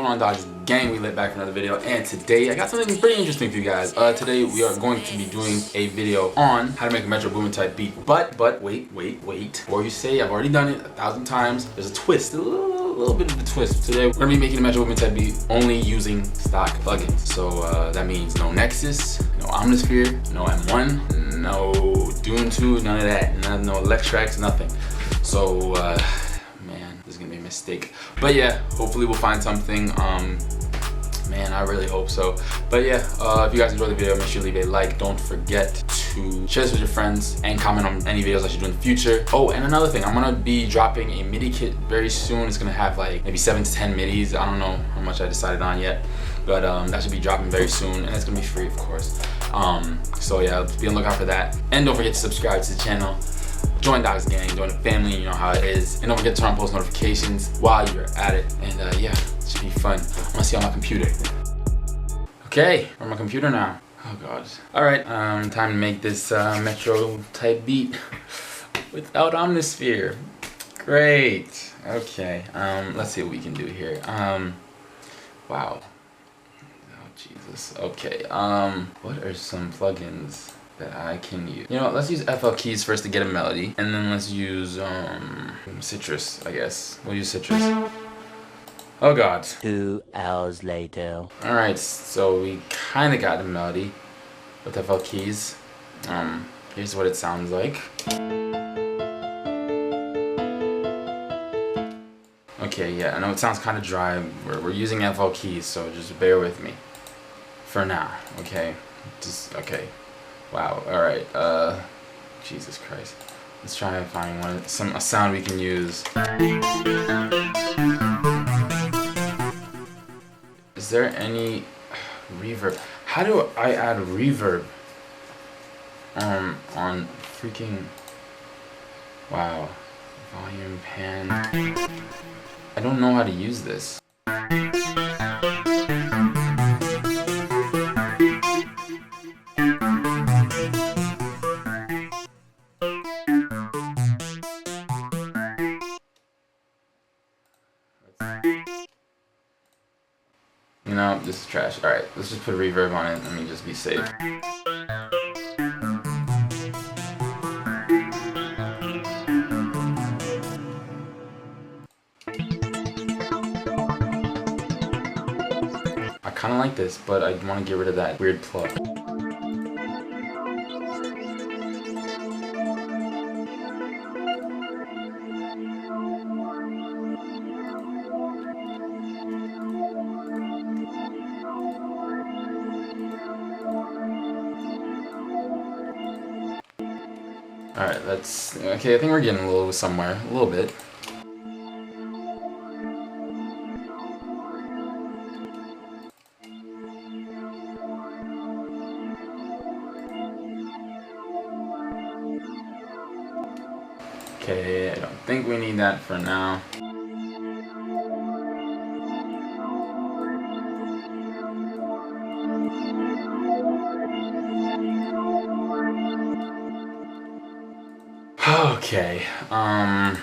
going on, Dodgers gang? We lit back for another video, and today I got something pretty interesting for you guys. Today we are going to be doing a video on how to make a Metro Boomin type beat. But wait. Before you say I've already done it 1,000 times, there's a twist, a little bit of a twist. Today we're gonna be making a Metro Boomin type beat only using stock plugins. So that means no Nexus, no Omnisphere, no M1, no Dune 2, none of that, no Elect tracks, nothing. So man, this is gonna be a mistake. But yeah, hopefully we'll find something. Man, I really hope so. But yeah, if you guys enjoyed the video, make sure to leave a like. Don't forget to share this with your friends and comment on any videos I should do in the future. Oh, and another thing, I'm gonna be dropping a MIDI kit very soon. It's gonna have like maybe 7 to 10 MIDIs. I don't know how much I decided on yet, but that should be dropping very soon, and it's gonna be free, of course. So yeah, be on the lookout for that. And don't forget to subscribe to the channel. Join Dogs Gang, join the family, you know how it is. And don't forget to turn on post notifications while you're at it. And yeah, it should be fun. I'm gonna see on my computer. Okay, we're on my computer now. Oh god. Alright, time to make this Metro type beat without Omnisphere. Great. Okay, let's see what we can do here. Wow. Oh Jesus. Okay, what are some plugins that I can use? You know what, let's use FL keys first to get a melody, and then let's use Citrus, I guess. We'll use Citrus. Oh god. 2 hours later. Alright, so we kinda got the melody with FL keys. Here's what it sounds like. Okay, yeah, I know it sounds kinda dry. We're using FL keys, so just bear with me. For now, okay? Okay. Wow, alright, Jesus Christ. Let's try and find a sound we can use. Is there any reverb? How do I add reverb on freaking, wow, volume pan? I don't know how to use this. You know, this is trash. Alright, let's just put reverb on it. Let me just be safe. I kinda like this, but I want to get rid of that weird plug. Alright, okay, I think we're getting a little somewhere, a little bit. Okay, I don't think we need that for now. Okay, alright.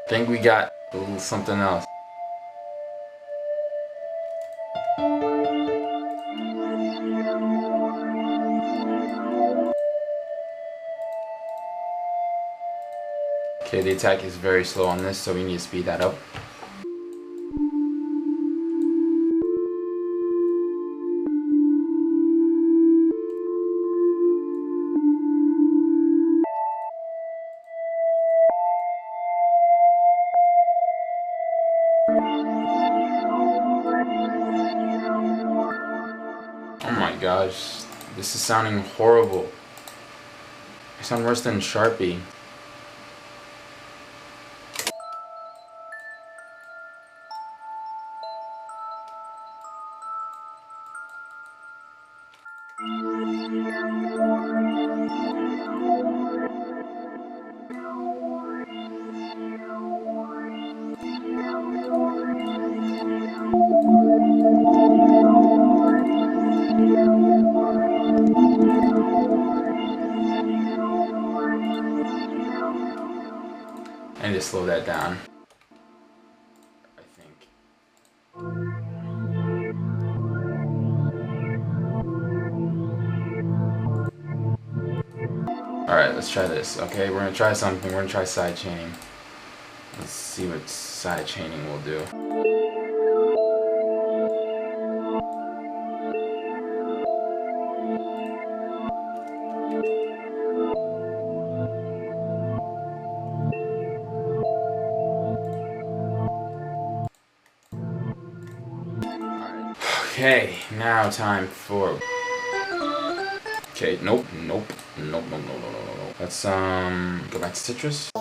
Think we got a little something else. Okay, the attack is very slow on this, so we need to speed that up. Oh my gosh, this is sounding horrible. I sound worse than Sharpe. I need to slow that down, I think. Alright, let's try this. Okay, we're gonna try something. We're gonna try side chaining. Let's see what side chaining will do. Okay, now time for... Okay, nope. Let's go back to citrus.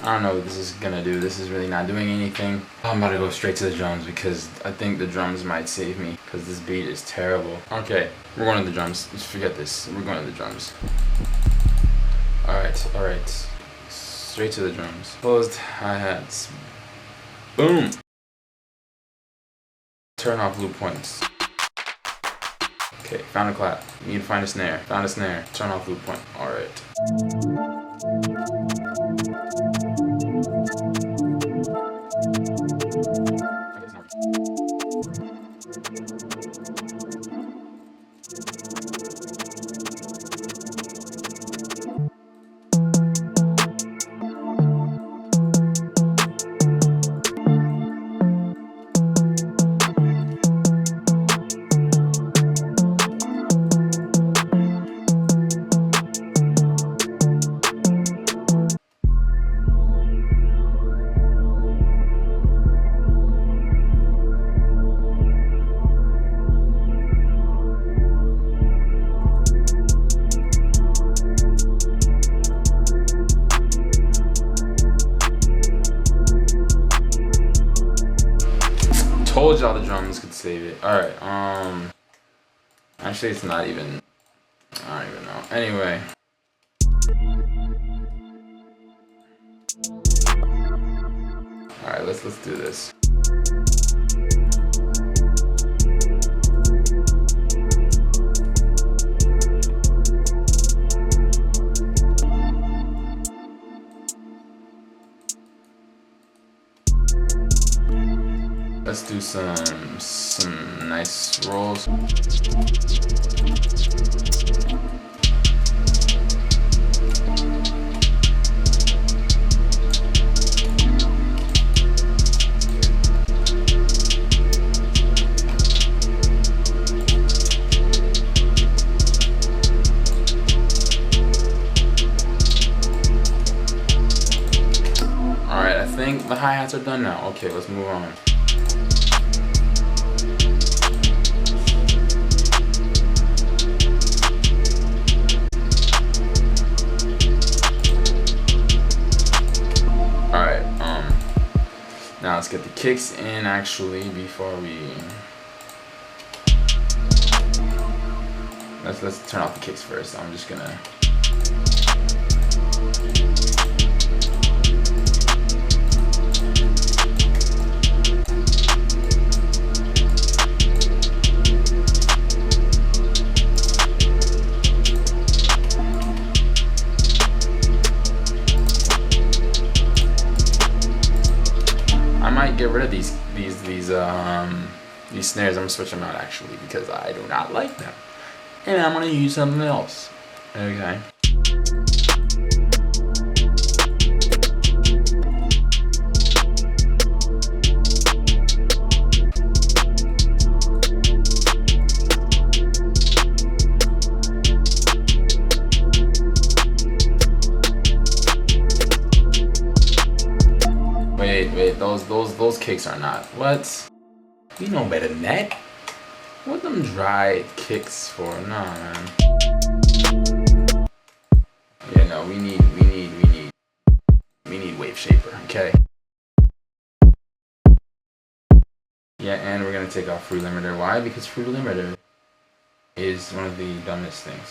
I don't know what this is gonna do. This is really not doing anything. I'm about to go straight to the drums because I think the drums might save me because this beat is terrible. Okay, we're going to the drums. Just forget this. We're going to the drums. Alright. Straight to the drums. Closed hi-hats. Boom! Turn off loop points. Okay, found a clap. You need to find a snare. Found a snare. Turn off loop point. Alright. Told y'all the drums could save it. Alright, actually it's not even, I don't even know. Anyway. Alright, let's do this. Let's do some nice rolls. Alright, I think the hi-hats are done now. Okay, let's move on. Now let's get the kicks in actually before we let's turn off the kicks first. I'm just gonna get rid of these snares. I'm gonna switch them out actually because I do not like them, and I'm gonna use something else. Okay. Wait, those kicks are not. What? We know better than that. What them dry kicks for? Nah, man. Yeah, no, we need wave shaper, okay? Yeah, and we're gonna take off fruit limiter. Why? Because fruit limiter is one of the dumbest things.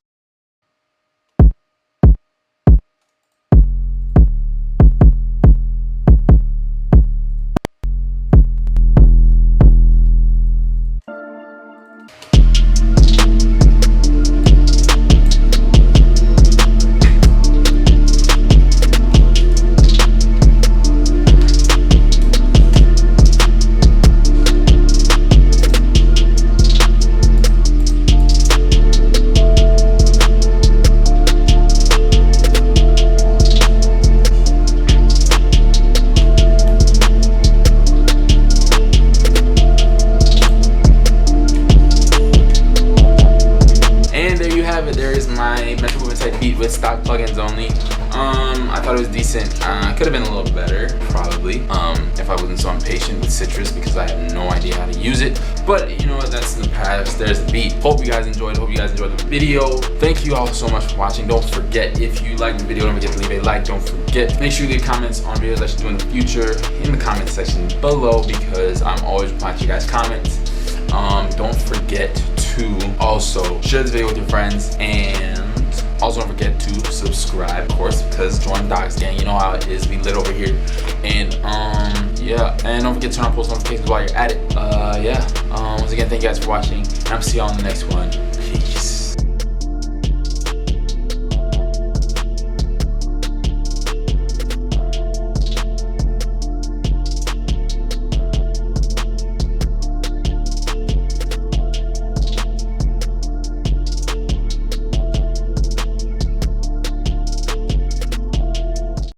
type beat with stock plugins only. I thought it was decent. Could have been a little better, probably, if I wasn't so impatient with Citrus because I have no idea how to use it. But you know what, that's in the past. There's the beat. Hope you guys enjoyed. Hope you guys enjoyed the video. Thank you all so much for watching. Don't forget, if you liked the video, don't forget to leave a like. Don't forget, make sure you leave comments on videos I should do in the future in the comment section below, because I'm always replying to you guys' comments. Don't forget to also share this video with your friends, and also don't forget to subscribe, of course, because join Docs Gang. You know how it is, we lit over here. And yeah, and don't forget to turn on post notifications while you're at it. Yeah, once again, thank you guys for watching, and I'll see y'all on the next one. Peace.